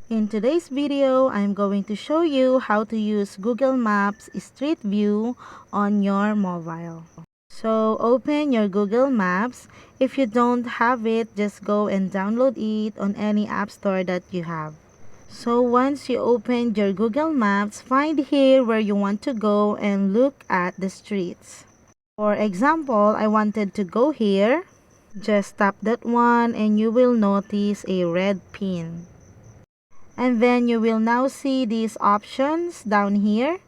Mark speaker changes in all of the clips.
Speaker 1: In today's video, I'm going to show you how to use Google Maps Street View on your mobile. So open your Google Maps. If you don't have it, just go and download it on any app store that you have. So once you open your Google Maps, find here where you want to go and look at the streets. For example, I wanted to go here. Just tap that one and you will notice a red pin. And then you will now see these options down here.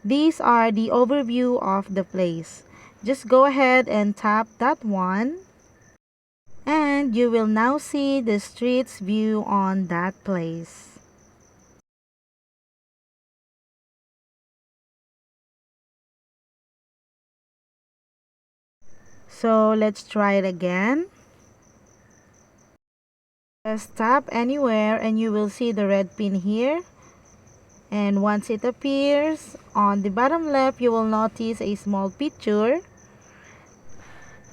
Speaker 1: These are the overview of the place. Just go ahead and tap that one. And you will now see the streets view on that place. So let's try it again. Just tap anywhere and you will see the red pin here. And once it appears, on the bottom left, you will notice a small picture.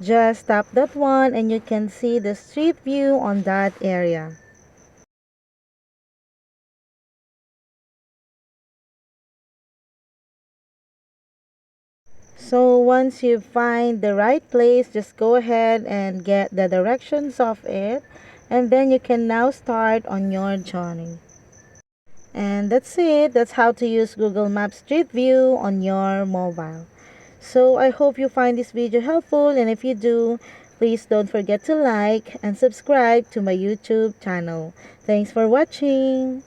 Speaker 1: Just tap that one and you can see the street view on that area. So once you find the right place, just go ahead and get the directions of it. And then you can now start on your journey. And that's it. That's how to use Google Maps Street View on your mobile. So I hope you find this video helpful, and if you do, please don't forget to like and subscribe to my YouTube channel. Thanks for watching.